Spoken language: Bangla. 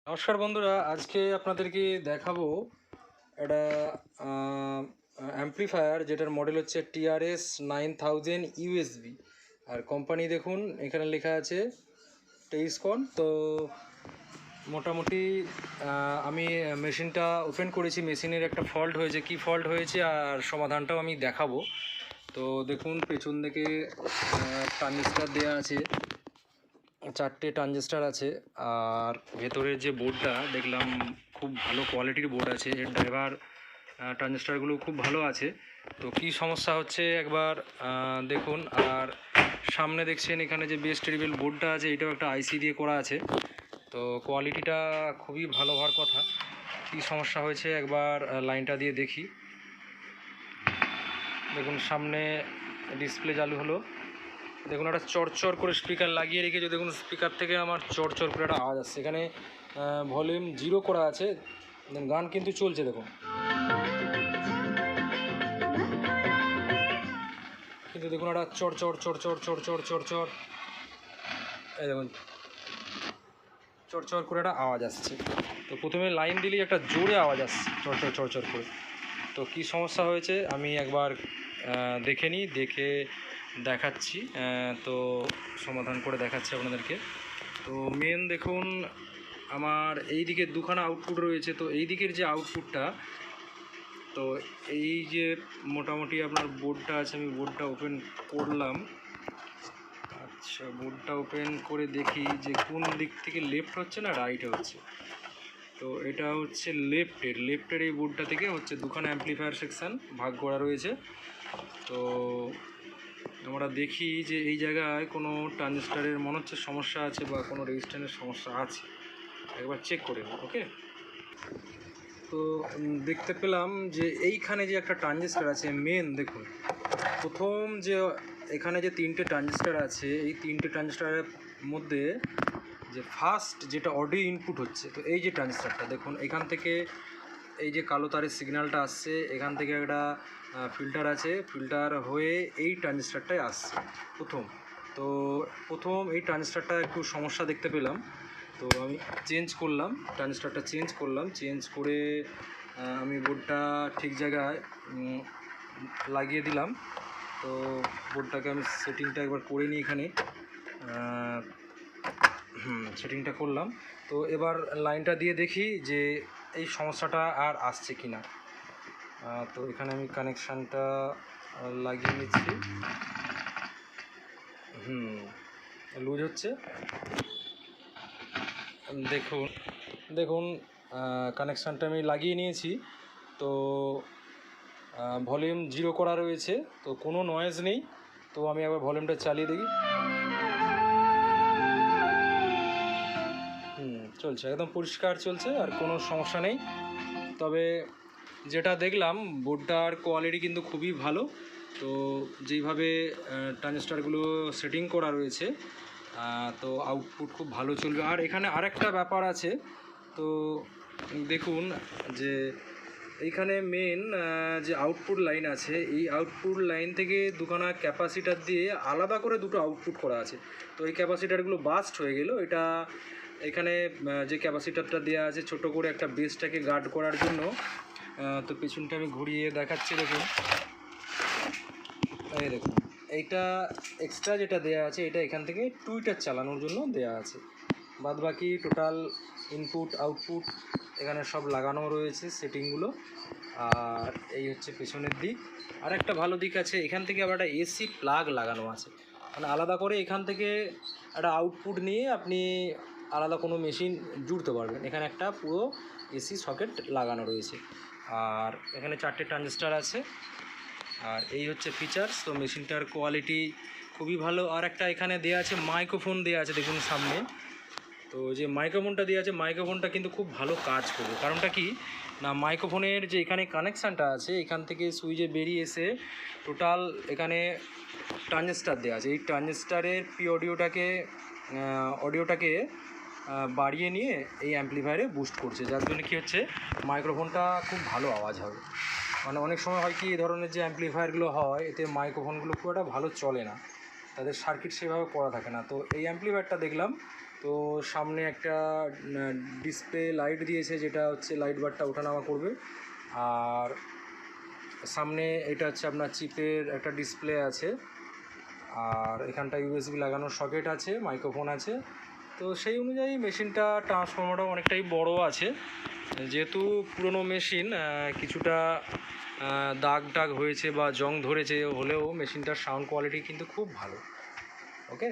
নমস্কার বন্ধুরা, আজকে আপনাদেরকে দেখাবো একটা অ্যাম্প্লিফায়ার যেটার মডেল হচ্ছে TRS 9000 USB। আর কোম্পানি দেখুন এখানে লেখা আছে টেইসকন। তো মোটামুটি আমি মেশিনটা ওপেন করেছি, মেশিনের একটা ফল্ট হয়েছে, কি ফল্ট হয়েছে আর সমাধানটাও আমি দেখাবো। তো দেখুন পেছন দিকে ট্রানজিস্টার দেওয়া আছে, 4টে ট্রানজিস্টার আছে। আর ভেতরের যে বোর্ডটা দেখলাম খুব ভালো কোয়ালিটির বোর্ড আছে, এর ড্রাইভার ট্রানজিস্টারগুলো খুব ভালো আছে। তো কি সমস্যা হচ্ছে একবার দেখুন। আর সামনে দেখছেন এখানে যে বেস টেরিবল বোর্ডটা আছে, এটাও একটা আইসি দিয়ে করা আছে। তো কোয়ালিটিটা খুবই ভালো হওয়ার কথা। কি সমস্যা হয়েছে একবার লাইনটা দিয়ে দেখি। দেখুন সামনে ডিসপ্লে চালু হলো, দেখুন একটা চরচর করে স্পিকার লাগিয়ে রেখেছে, দেখুন স্পিকার থেকে আমার চরচর করে একটা আওয়াজ আসছে। এখানে ভলিউম 0 করা আছে, গান কিন্তু চলছে দেখুন, কিন্তু দেখুন একটা চরচর চরচর চরচর চরচর, এই দেখুন চরচর করে একটা আওয়াজ আসছে। তো প্রথমে লাইন দিলেই একটা জোরে আওয়াজ আসছে চরচর চরচর করে। তো কি সমস্যা হয়েছে আমি একবার দেখে নিই, দেখে দেখাচ্ছি। তো সমাধান করে দেখাচ্ছি আপনাদেরকে। তো মেন দেখুন আমার এই দিকে দুখানা আউটপুট রয়েছে। তো এই দিকের যে আউটপুটটা, তো এই যে মোটামুটি আপনার বোর্ডটা আছে, আমি বোর্ডটা ওপেন করলাম। আচ্ছা, বোর্ডটা ওপেন করে দেখি যে কোন দিক থেকে লেফট হচ্ছে না রাইটে হচ্ছে। তো এটা হচ্ছে লেফটের এই বোর্ডটা থেকে হচ্ছে দুখানা অ্যাম্প্লিফায়ার সেকশান ভাগ করা রয়েছে। তো আমরা দেখি যে এই জায়গায় কোনো ট্রানজিস্টারের মনে হচ্ছে সমস্যা আছে বা কোনো রেজিস্ট্যান্সের সমস্যা আছে, একবার চেক করে নিই। ওকে, তো দেখতে পেলাম যে এইখানে যে একটা ট্রানজিস্টার আছে মেন, দেখুন প্রথম যে এখানে যে 3টে ট্রানজিস্টার আছে, এই 3টে ট্রানজিস্টারের মধ্যে যে ফার্স্ট যেটা অডিও ইনপুট হচ্ছে, তো এই যে ট্রানজিস্টারটা দেখুন, এখান থেকে এই যে কালো তারের সিগন্যালটা আসছে, এখান থেকে একটা ফিল্টার আছে, ফিল্টার হয়ে এই ট্রানজিস্টারটাই আসছে প্রথম। তো প্রথম এই ট্রানজিস্টারটা একটু সমস্যা দেখতে পেলাম। তো আমি চেঞ্জ করলাম, ট্রানজিস্টারটা চেঞ্জ করলাম, চেঞ্জ করে আমি বোর্ডটা ঠিক জায়গায় লাগিয়ে দিলাম। তো বোর্ডটাকে আমি সেটিংটা একবার করে নিই এখানে, সেটিংটা করলাম। তো এবার লাইনটা দিয়ে দেখি যে এই সমস্যাটা আর আসছে কি না। তো এখানে আমি কানেকশানটা লাগিয়ে নিচ্ছি। লুজ হচ্ছে, দেখুন দেখুন কানেকশানটা আমি লাগিয়ে নিয়েছি। তো ভলিউম 0 করা রয়েছে, তো কোনো নয়েজ নেই। তো আমি একবার ভলিউমটা চালিয়ে দেখি। চলছে, একদম পরিষ্কার চলছে, আর কোনো সমস্যা নেই। তবে যেটা দেখলাম বোর্ডটার কোয়ালিটি কিন্তু খুবই ভালো। তো যেইভাবে ট্রানজিস্টারগুলো সেটিং করা রয়েছে, তো আউটপুট খুব ভালো চলবে। আর এখানে আরেকটা ব্যাপার আছে, তো দেখুন যে এইখানে মেন যে আউটপুট লাইন আছে, এই আউটপুট লাইন থেকে দুখানা ক্যাপাসিটার দিয়ে আলাদা করে দুটো আউটপুট করা আছে। তো এই ক্যাপাসিটারগুলো বাস্ট হয়ে গেল। এটা এখানে যে ক্যাপাসিটারটা দেওয়া আছে ছোট করে একটা বেসটাকে গার্ড করার জন্য। তো পেছনটা আমি ঘুরিয়ে দেখাচ্ছি, দেখুন এই দেখুন এইটা এক্সট্রা যেটা দেওয়া আছে, এটা এখান থেকে টুইটার চালানোর জন্য দেওয়া আছে। বাদ বাকি টোটাল ইনপুট আউটপুট এখানে সব লাগানো রয়েছে সেটিংগুলো। আর এই হচ্ছে পেছনের দিক। আর একটা ভালো দিক আছে, এখান থেকে আবার একটা এসি প্লাগ লাগানো আছে, মানে আলাদা করে এখান থেকে একটা আউটপুট নিয়ে আপনি আলাদা কোনো মেশিন জুড়তে পারবেন। এখানে একটা পুরো এসি সকেট লাগানো রয়েছে। আর এখানে 4টে ট্রানজিস্টার আছে। আর এই হচ্ছে ফিচার্স। তো মেশিনটার কোয়ালিটি খুবই ভালো। আর একটা এখানে দেওয়া আছে মাইক্রোফোন দেওয়া আছে, দেখুন সামনে। তো যে মাইক্রোফোনটা দেওয়া আছে, মাইক্রোফোনটা কিন্তু খুব ভালো কাজ করবে। কারণটা কি না, মাইক্রোফোনের যে এখানে কানেকশানটা আছে, এখান থেকে সুইচে বেরিয়ে এসে টোটাল এখানে ট্রানজিস্টার দেওয়া আছে, এই ট্রানজিস্টারের অডিওটাকে বাড়িয়ে নিয়ে এই অ্যাম্প্লিফায়ারে বুস্ট করছে, যার জন্য কী হচ্ছে মাইক্রোফোনটা খুব ভালো আওয়াজ হবে। মানে অনেক সময় হয় কি, এই ধরনের যে অ্যাম্প্লিফায়ারগুলো হয় এতে মাইক্রোফোনগুলো খুব একটা ভালো চলে না, তাদের সার্কিট সেভাবে করা থাকে না। তো এই অ্যাম্প্লিফায়ারটা দেখলাম, তো তো সামনে একটা ডিসপ্লে লাইট দিয়েছে, যেটা হচ্ছে লাইট বারটা ওঠানামা করবে। আর সামনে এটা হচ্ছে আপনার চিপের একটা ডিসপ্লে আছে, আর এখানটা ইউএসবি লাগানোর সকেট আছে, মাইক্রোফোন আছে। তো সেই অনুযায়ী মেশিনটা ট্রান্সফরমারটাও অনেকটাই বড় আছে। যেহেতু পুরনো মেশিন, কিছুটা দাগ টাগ হয়েছে বা জং ধরেছে, হলেও মেশিনটার সাউন্ড কোয়ালিটি কিন্তু খুব ভালো। ওকে।